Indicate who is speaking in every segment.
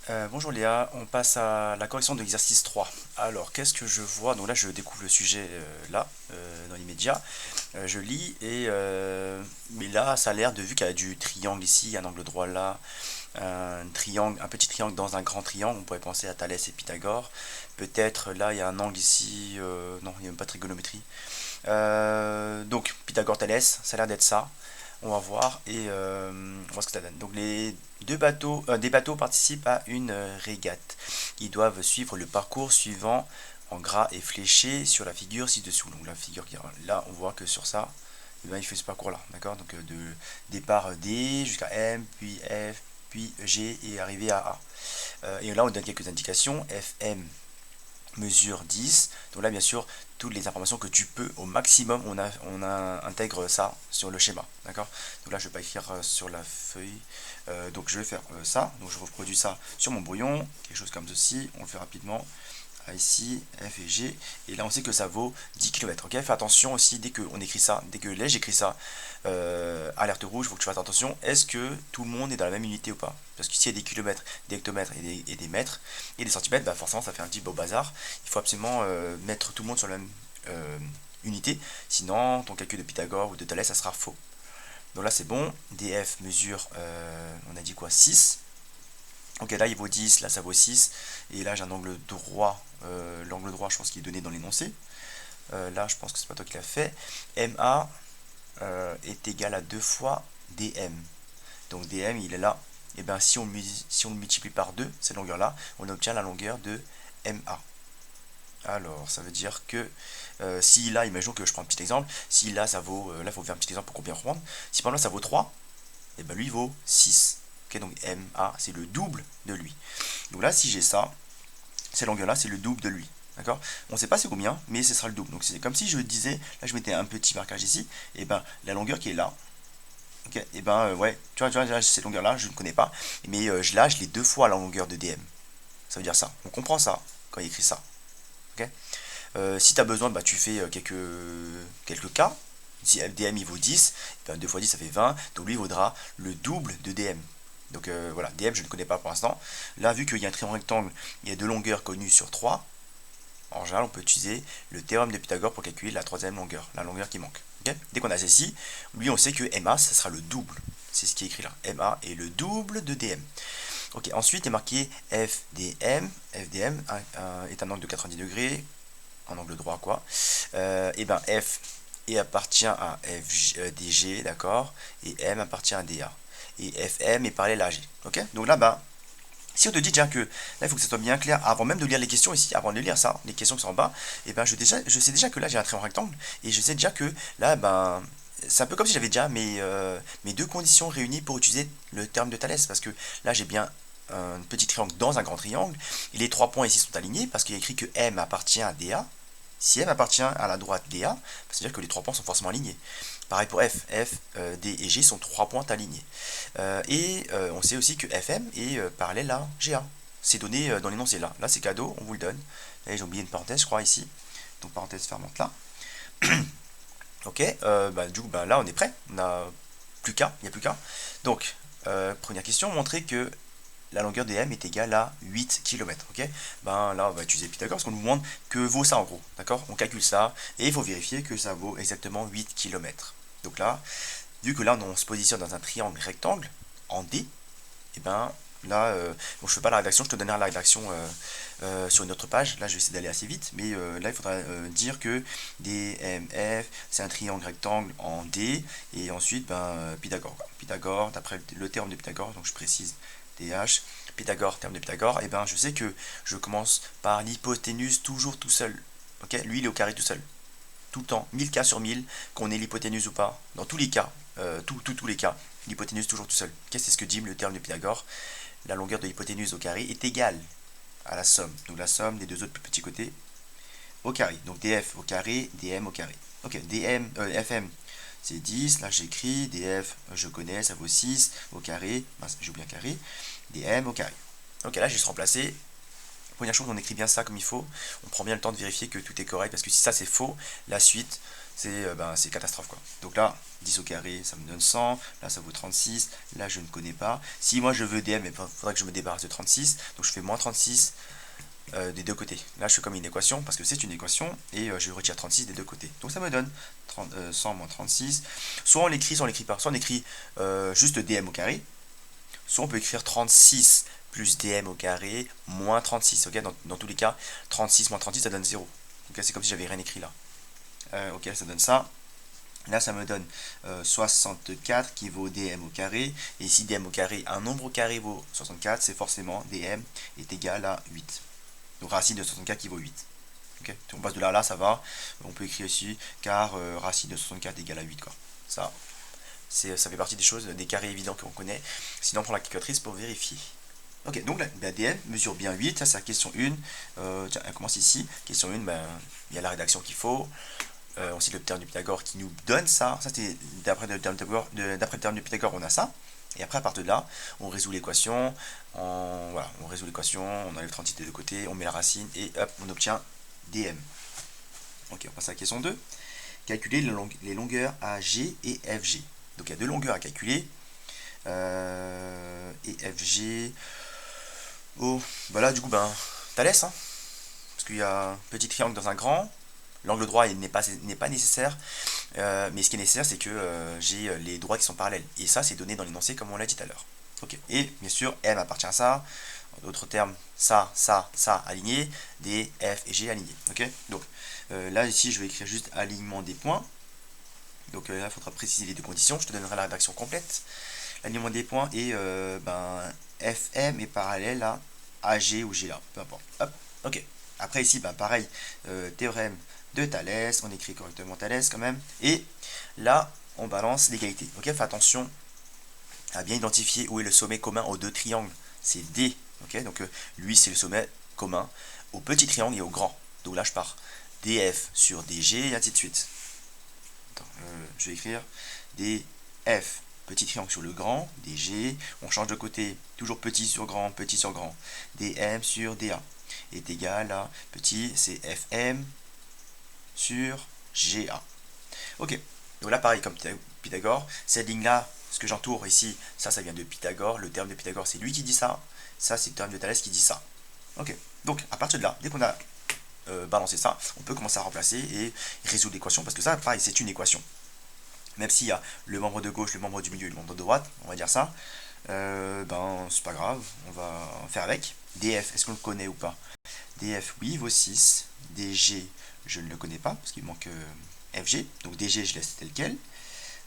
Speaker 1: Bonjour Léa, on passe à la correction de l'exercice 3. Alors, qu'est-ce que je vois? Donc là, je découvre le sujet dans l'immédiat. Je lis mais là, ça a l'air de vu qu'il y a du triangle ici, un angle droit là, un petit triangle dans un grand triangle. On pourrait penser à Thalès et Pythagore. Peut-être là, il y a un angle ici. Non, il n'y a même pas de trigonométrie. Donc Pythagore, Thalès, ça a l'air d'être ça. On va voir et on va voir ce que ça donne. Donc des bateaux participent à une régate. Ils doivent suivre le parcours suivant en gras et fléché sur la figure ci-dessous. Donc la figure qui là, on voit que sur ça, eh ben, il fait ce parcours-là, d'accord. Donc de départ D jusqu'à M, puis F, puis G et arriver à A. Et là, on donne quelques indications. FM mesure 10. Donc là, bien sûr, toutes les informations que tu peux au maximum, intègre ça sur le schéma. D'accord. Donc là, je ne vais pas écrire sur la feuille. Donc je vais faire ça. Donc je reproduis ça sur mon brouillon. Quelque chose comme ceci. On le fait rapidement. Ici, F et G. Et là, on sait que ça vaut 10 km. Ok, fais attention aussi dès qu'on écrit ça, dès que là j'écris ça, alerte rouge, il faut que tu fasses attention. Est-ce que tout le monde est dans la même unité ou pas? Parce que s'il y a des kilomètres, des hectomètres et des mètres et des centimètres, bah forcément ça fait un petit beau bazar. Il faut absolument mettre tout le monde sur la même unité. Sinon, ton calcul de Pythagore ou de Thalès, ça sera faux. Donc là, c'est bon. DF mesure, on a dit quoi? 6. Ok, là il vaut 10, là ça vaut 6. Et là j'ai un angle droit. L'angle droit, je pense qu'il est donné dans l'énoncé. Là, je pense que c'est pas toi qui l'as fait. MA est égal à 2 fois DM. Donc DM, il est là. Et bien, si on le multiplie par 2, cette longueur-là, on obtient la longueur de MA. Alors, ça veut dire que si là, imaginons que je prends un petit exemple, si là ça vaut, là il faut faire un petit exemple pour bien comprendre, si par exemple ça vaut 3, et ben lui il vaut 6. Ok, donc MA c'est le double de lui. Donc là, si j'ai ça, cette longueur-là, c'est le double de lui. D'accord. On ne sait pas c'est combien, mais ce sera le double. Donc c'est comme si je disais, là je mettais un petit marquage ici, et ben la longueur qui est là, ok, et ben ouais, tu vois, cette longueur-là, je ne connais pas, mais là je l'ai deux fois la longueur de DM. Ça veut dire ça. On comprend ça quand il écrit ça. Ok. Si tu as besoin, bah, tu fais quelques cas. Si DM il vaut 10, ben 2 fois 10 ça fait 20, donc lui il vaudra le double de DM. Donc voilà, DM je ne connais pas pour l'instant. Là, vu qu'il y a un triangle rectangle, il y a deux longueurs connues sur 3. En général, on peut utiliser le théorème de Pythagore pour calculer la troisième longueur, la longueur qui manque. Okay. Dès qu'on a ceci, lui on sait que MA, ça sera le double. C'est ce qui est écrit là. MA est le double de DM. Ok, ensuite il est marqué FDM. FDM est un angle de 90 degrés, en angle droit quoi. Et ben F appartient à FDG, d'accord, et M appartient à DA. Et FM est parallèle à G. Ok, donc là, bah, si on te dit déjà que là, il faut que ça soit bien clair, avant même de lire les questions ici, avant de lire ça, les questions qui sont en bas, et ben je sais déjà que là j'ai un trait en rectangle, et je sais déjà que là, ben, c'est un peu comme si j'avais déjà mes deux conditions réunies pour utiliser le terme de Thalès, parce que là j'ai bien un petit triangle dans un grand triangle, et les trois points ici sont alignés, parce qu'il y a écrit que M appartient à DA. Si M appartient à la droite DA, c'est-à-dire que les trois points sont forcément alignés. Pareil pour F, D et G sont trois points alignés. On sait aussi que FM est parallèle à GA. C'est donné dans l'énoncé là. Là c'est cadeau, on vous le donne. Là j'ai oublié une parenthèse je crois ici. Donc parenthèse fermante là. Ok, du coup là on est prêt. On a plus qu'à, il n'y a plus qu'à. Donc, première question, montrer que la longueur des M est égale à 8 km. Ok, ben là on va utiliser Pythagore parce qu'on nous demande que vaut ça en gros. D'accord, on calcule ça et il faut vérifier que ça vaut exactement 8 km. Donc là, vu que là on se positionne dans un triangle rectangle en D, et ben là, bon, je fais pas la rédaction, je te donnerai la rédaction sur une autre page. Là, je vais essayer d'aller assez vite, mais là, il faudra dire que DMF, c'est un triangle rectangle en D, et ensuite, ben, Pythagore. Quoi. Pythagore, d'après le terme de Pythagore, donc je précise DH, Pythagore, terme de Pythagore, et ben, je sais que je commence par l'hypoténuse toujours tout seul. Ok, lui, il est au carré tout seul tout le temps, 1000 cas sur 1000, qu'on ait l'hypoténuse ou pas, dans tous les cas, tous les cas, l'hypoténuse toujours tout seul. Okay, c'est ce que dit le terme de Pythagore. La longueur de l'hypoténuse au carré est égale à la somme. Donc la somme des deux autres plus petits côtés au carré. Donc df au carré, dm au carré. Ok, fm c'est 10, là j'écris, df je connais, ça vaut 6 au carré, j'ai oublié un carré, dm au carré. Ok, là j'ai juste remplacé. Première chose, on écrit bien ça comme il faut. On prend bien le temps de vérifier que tout est correct parce que si ça c'est faux, la suite c'est catastrophe quoi. Donc là, 10 au carré, ça me donne 100, là ça vaut 36, là je ne connais pas. Si moi je veux DM, il faudrait que je me débarrasse de 36, donc je fais moins 36 des deux côtés. Là je fais comme une équation, parce que c'est une équation, et je retire 36 des deux côtés. Donc ça me donne 100 moins 36. Soit on l'écrit, soit on l'écrit pas. Soit on écrit juste DM au carré, soit on peut écrire 36 plus DM au carré moins 36. Ok, dans tous les cas, 36 moins 36 ça donne 0. Ok, c'est comme si j'avais rien écrit là. Ok, ça donne ça. Là, ça me donne 64 qui vaut dm au carré. Et si dm au carré, un nombre au carré vaut 64, c'est forcément dm est égal à 8. Donc racine de 64 qui vaut 8. Okay, si on passe de là à là, ça va. On peut écrire ici, car racine de 64 égale à 8. Quoi. Ça fait partie des choses, des carrés évidents qu'on connaît. Sinon, on prend la calculatrice pour vérifier. Ok, donc la dm mesure bien 8, ça c'est la question 1. Tiens, elle commence ici. Question 1, il y a la rédaction qu'il faut. Aussi le théorème de Pythagore qui nous donne ça. Ça c'est d'après le théorème de Pythagore, on a ça. Et après, à partir de là, on résout l'équation. Voilà, on résout l'équation, on enlève 36 des deux côtés, on met la racine et hop, on obtient dm. Ok, on passe à la question 2. Calculer les longueurs AG et FG. Donc il y a deux longueurs à calculer. Et FG. Oh, bah du coup, Thalès, hein, parce qu'il y a un petit triangle dans un grand. L'angle droit n'est pas nécessaire, mais ce qui est nécessaire, c'est que j'ai les droits qui sont parallèles. Et ça, c'est donné dans l'énoncé, comme on l'a dit tout à l'heure. Ok. Et bien sûr, M appartient à ça. En d'autres termes, ça aligné, D, F et G alignés. Ok. Donc là, ici, je vais écrire juste alignement des points. Donc là, il faudra préciser les deux conditions. Je te donnerai la rédaction complète. L'alignement des points et FM est parallèle à AG ou GA, peu importe. Hop. Ok. Après ici, pareil, théorème de Thalès, on écrit correctement Thalès quand même, et là on balance l'égalité. Ok, fais attention à bien identifier où est le sommet commun aux deux triangles, c'est D. Ok, donc lui c'est le sommet commun au petit triangle et au grand. Donc là je pars DF sur DG et ainsi de suite. Attends, je vais écrire DF petit triangle sur le grand, DG, on change de côté, toujours petit sur grand, DM sur DA est égal à petit, c'est FM sur GA. Ok, donc là pareil comme Pythagore, cette ligne là, ce que j'entoure ici, ça vient de Pythagore, le terme de Pythagore c'est lui qui dit ça, ça c'est le terme de Thalès qui dit ça. Ok, donc à partir de là, dès qu'on a balancé ça, on peut commencer à remplacer et résoudre l'équation, parce que ça pareil c'est une équation. Même s'il y a le membre de gauche, le membre du milieu et le membre de droite, on va dire ça, c'est pas grave, on va faire avec. DF, est-ce qu'on le connaît ou pas? DF, oui, vaut 6. DG, je ne le connais pas, parce qu'il manque FG. Donc DG, je laisse tel quel.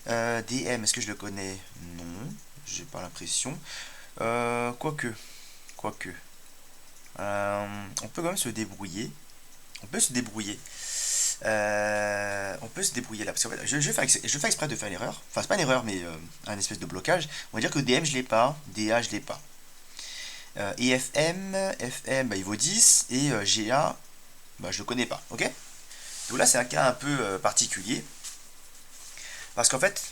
Speaker 1: DM, est-ce que je le connais? Non, j'ai pas l'impression. Quoique. On peut quand même se débrouiller. On peut se débrouiller là, parce qu'en fait, je fais exprès de faire l'erreur. Enfin, c'est pas une erreur, mais un espèce de blocage. On va dire que DM, je l'ai pas. DA, je l'ai pas. Et FM, il vaut 10. Et GA, je le connais pas. Ok? Donc là, c'est un cas un peu particulier. Parce qu'en fait,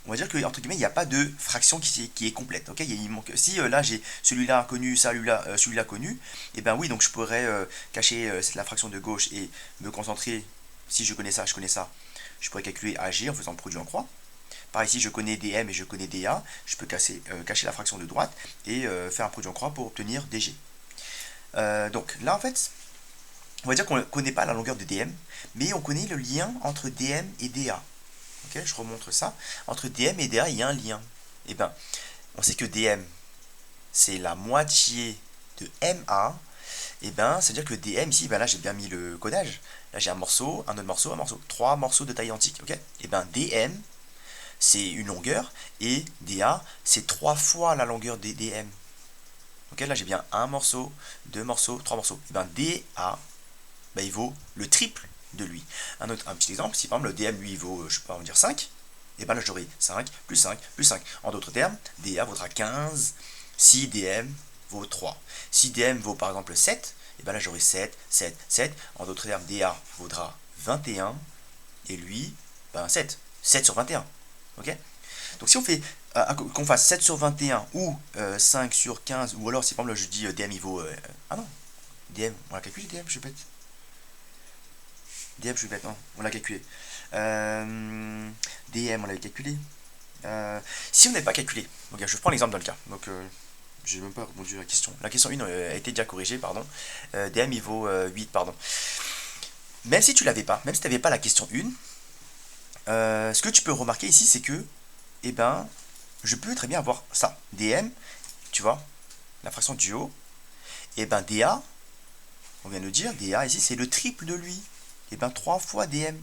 Speaker 1: on va dire que, entre guillemets, il n'y a pas de fraction qui est complète. Ok, il manque, si là j'ai celui-là connu, celui-là connu, et ben oui, donc je pourrais cacher la fraction de gauche et me concentrer, si je connais ça, je pourrais calculer AG en faisant le produit en croix. Par ici, je connais DM et je connais DA, je peux cacher la fraction de droite et faire un produit en croix pour obtenir DG. Donc là, en fait, on va dire qu'on ne connaît pas la longueur de DM, mais on connaît le lien entre DM et DA. Ok, je remontre ça. Entre DM et DA, il y a un lien. Et ben, on sait que DM, c'est la moitié de MA. Et ben, c'est-à-dire que DM ici, là j'ai bien mis le codage. Là j'ai un morceau, un autre morceau, un morceau. 3 morceaux de taille identique. Ok. Et ben, DM, c'est une longueur. Et DA, c'est 3 fois la longueur des DM. Ok, là j'ai bien un morceau, 2 morceaux, 3 morceaux. Et ben, DA, il vaut le triple de lui. Un petit exemple, si par exemple le DM lui vaut, je sais pas, on va dire 5, et bien là j'aurai 5 plus 5 plus 5. En d'autres termes, DA vaudra 15 si DM vaut 3. Si DM vaut par exemple 7, et bien là j'aurai 7, 7, 7. En d'autres termes, DA vaudra 21 et lui, 7. 7 sur 21. Ok? Donc si on fait qu'on fasse 7 sur 21 ou 5 sur 15, ou alors si par exemple je dis DM il vaut. Ah non, DM, on l'a calculé DM, je suis bête. DM, je suis bête, non, on l'a calculé. DM, on l'avait calculé. Si on n'avait pas calculé, donc je prends l'exemple dans le cas. Donc, j'ai même pas répondu à la question. La question 1 a été déjà corrigée, pardon. DM il vaut 8, pardon. Même si tu l'avais pas, même si tu n'avais pas la question 1, ce que tu peux remarquer ici, c'est que, eh ben, je peux très bien avoir ça. DM, tu vois, la fraction du haut, et ben DA, on vient de dire, DA ici, c'est le triple de lui. Et ben 3 fois DM.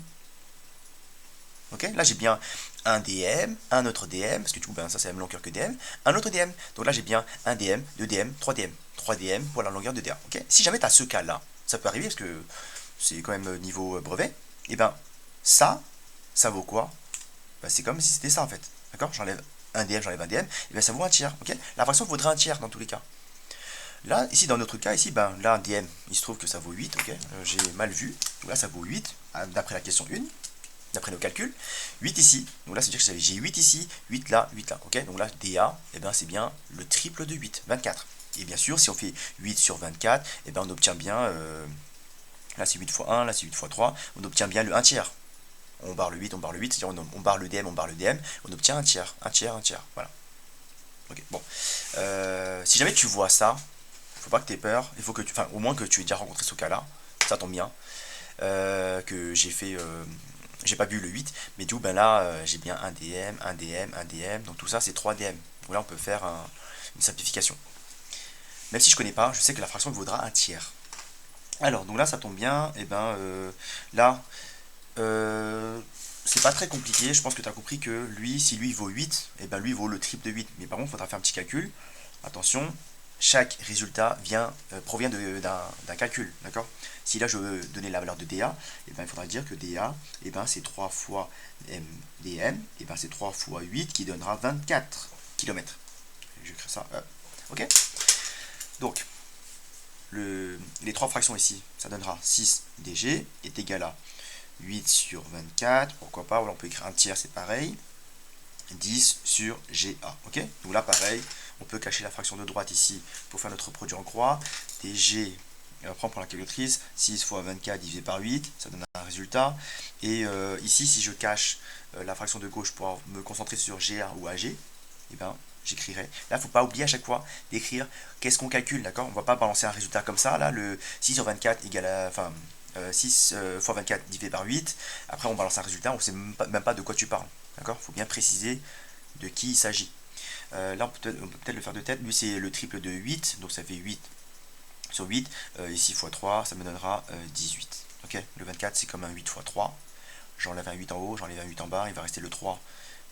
Speaker 1: Ok, là j'ai bien un DM, un autre DM, parce que du coup ben, ça c'est la même longueur que DM, un autre DM. Donc là j'ai bien un DM, 2 DM, 3 DM. 3 DM pour la longueur de DA. Ok, si jamais tu as ce cas-là, ça peut arriver parce que c'est quand même niveau brevet, et ben ça vaut quoi? Ben, c'est comme si c'était ça en fait. D'accord, j'enlève un DM, j'enlève un DM, et ben ça vaut un tiers. Ok, la fraction vaudrait un tiers dans tous les cas. Là, ici, dans notre cas, ici, ben, là, DM, il se trouve que ça vaut 8, ok, j'ai mal vu, donc là, ça vaut 8, d'après la question 1, d'après nos calculs, 8 ici, donc là, ça veut dire que j'ai 8 ici, 8 là, ok, donc là, DA, eh ben, c'est bien le triple de 8, 24, et bien sûr, si on fait 8 sur 24, eh ben, on obtient bien, là, c'est 8 fois 1, là, c'est 8 fois 3, on obtient bien le 1 tiers, on barre le 8, c'est-à-dire on barre le DM, on obtient un tiers, voilà, ok, bon, si jamais tu vois ça, faut pas que tu aies peur, il faut que tu, enfin, au moins que tu aies déjà rencontré ce cas-là, ça tombe bien, que j'ai fait, j'ai pas vu le 8, mais du coup, ben là, j'ai bien un DM, un DM, un DM, donc tout ça, c'est 3 DM. Donc là, on peut faire une simplification. Même si je connais pas, je sais que la fraction vaudra un tiers. Alors, donc là, ça tombe bien, et ben là, c'est pas très compliqué, je pense que tu as compris que lui, si lui vaut 8, et ben lui vaut le triple de 8. Mais par contre, il faudra faire un petit calcul. Attention, chaque résultat provient d'un calcul, d'accord? Si là je veux donner la valeur de DA, et ben, il faudra dire que DA, et ben, c'est 3 fois DM, et ben, c'est 3 fois 8 qui donnera 24 km. Je vais écrire ça, ok? Donc, les trois fractions ici, ça donnera 6 DG est égal à 8 sur 24, pourquoi pas, on peut écrire un tiers, c'est pareil, 10 sur GA, ok? Donc là, pareil, on peut cacher la fraction de droite ici pour faire notre produit en croix, DG, après on prend la calculatrice, 6 fois 24 divisé par 8, ça donne un résultat, et ici, si je cache la fraction de gauche pour me concentrer sur GA ou AG, et ben, j'écrirai. Là, il ne faut pas oublier à chaque fois d'écrire qu'est-ce qu'on calcule, d'accord? On ne va pas balancer un résultat comme ça, là, le 6 sur 24 égale à, enfin, 6 fois 24 divisé par 8, après on balance un résultat, on ne sait même pas de quoi tu parles, d'accord? Il faut bien préciser de qui il s'agit. Là, on peut peut-être le faire de tête, lui c'est le triple de 8, donc ça fait 8 sur 8, ici x 3, ça me donnera 18. Ok, le 24 c'est comme un 8 x 3, j'enlève un 8 en haut, j'enlève un 8 en bas, il va rester le 3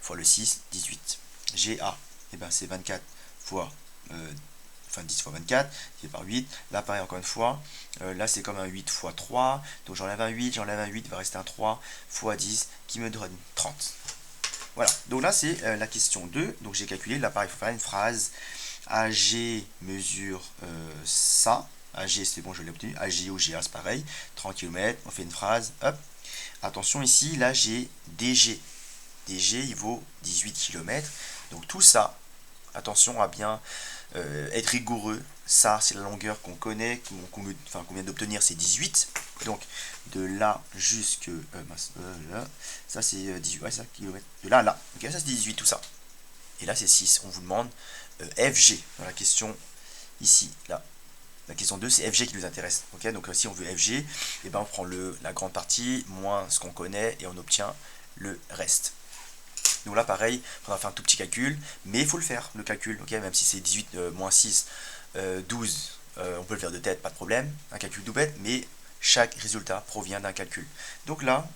Speaker 1: fois le 6, 18. GA, et ben c'est 24 fois, enfin 10 fois 24, divisé par 8, là pareil encore une fois, là c'est comme un 8 fois 3, donc j'enlève un 8, il va rester un 3 fois 10 qui me donne 30. Voilà, donc là c'est la question 2, donc j'ai calculé, là pareil, il faut faire une phrase, AG mesure ça, AG c'est bon, je l'ai obtenu, AG ou GA c'est pareil, 30 km, on fait une phrase, hop, attention ici, là j'ai DG, DG il vaut 18 km, donc tout ça, attention à bien être rigoureux, ça c'est la longueur qu'on connaît, qu'on vient d'obtenir, c'est 18, donc de là jusque là, ça c'est 18, ouais, ça, km, de là à là, ok, ça c'est 18 tout ça, et là c'est 6, on vous demande FG, dans la question ici, là, la question 2 c'est FG qui nous intéresse, ok, donc si on veut FG, et ben on prend la grande partie, moins ce qu'on connaît, et on obtient le reste. Donc là, pareil, il faudra faire un tout petit calcul, mais il faut le faire, le calcul, ok, même si c'est 18 moins 6, 12, on peut le faire de tête, pas de problème, un calcul tout bête, mais chaque résultat provient d'un calcul. Donc là,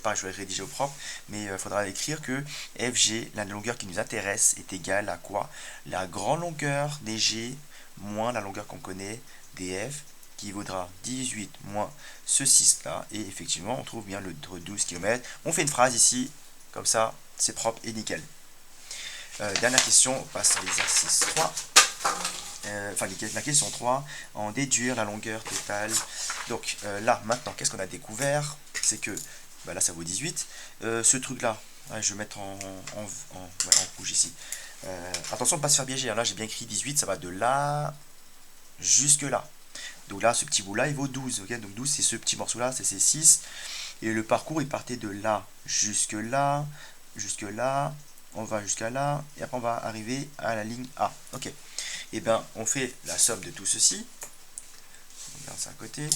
Speaker 1: pareil, je vais rédiger au propre, mais il faudra écrire que FG, la longueur qui nous intéresse, est égale à quoi? La grande longueur des G moins la longueur qu'on connaît, DF, qui vaudra 18 moins ce 6 là, et effectivement, on trouve bien le 12 km. On fait une phrase ici, comme ça, c'est propre et nickel. Dernière question, on passe à l'exercice 3. Enfin, la question 3, en déduire la longueur totale. Donc là, maintenant, qu'est-ce qu'on a découvert? C'est que, bah là, ça vaut 18. Ce truc-là, je vais mettre en rouge ici. Attention de ne pas se faire piéger. Hein. Là, j'ai bien écrit 18, ça va de là jusque là. Donc là, ce petit bout-là, il vaut 12. Okay, donc 12, c'est ce petit morceau-là, c'est 6. Et le parcours, il partait de là jusque là, jusque là, on va jusqu'à là, et après on va arriver à la ligne A. Ok. Et bien, on fait la somme de tout ceci. On regarde ça à côté.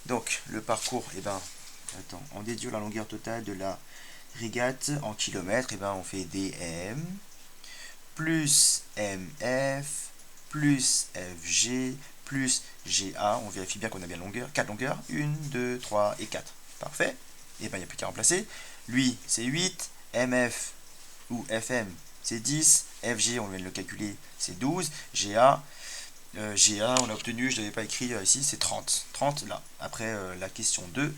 Speaker 1: Donc, le parcours, et ben, attends, on déduit la longueur totale de la régate en kilomètres, et ben, on fait dm plus mf plus fg plus ga. On vérifie bien qu'on a bien longueur, 4 longueurs, 1, 2, 3 et 4. Parfait. Et ben, il n'y a plus qu'à remplacer. Lui, c'est 8, mf ou fm, c'est 10, fg, on vient de le calculer, c'est 12, ga, on a obtenu, je ne l'avais pas écrit ici, c'est 30. 30 là, après la question 2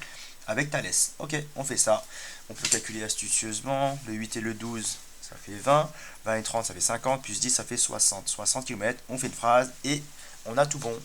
Speaker 1: avec Thalès. Ok, on fait ça. On peut calculer astucieusement. Le 8 et le 12, ça fait 20. 20 et 30, ça fait 50. Plus 10, ça fait 60. 60 km. On fait une phrase et on a tout bon.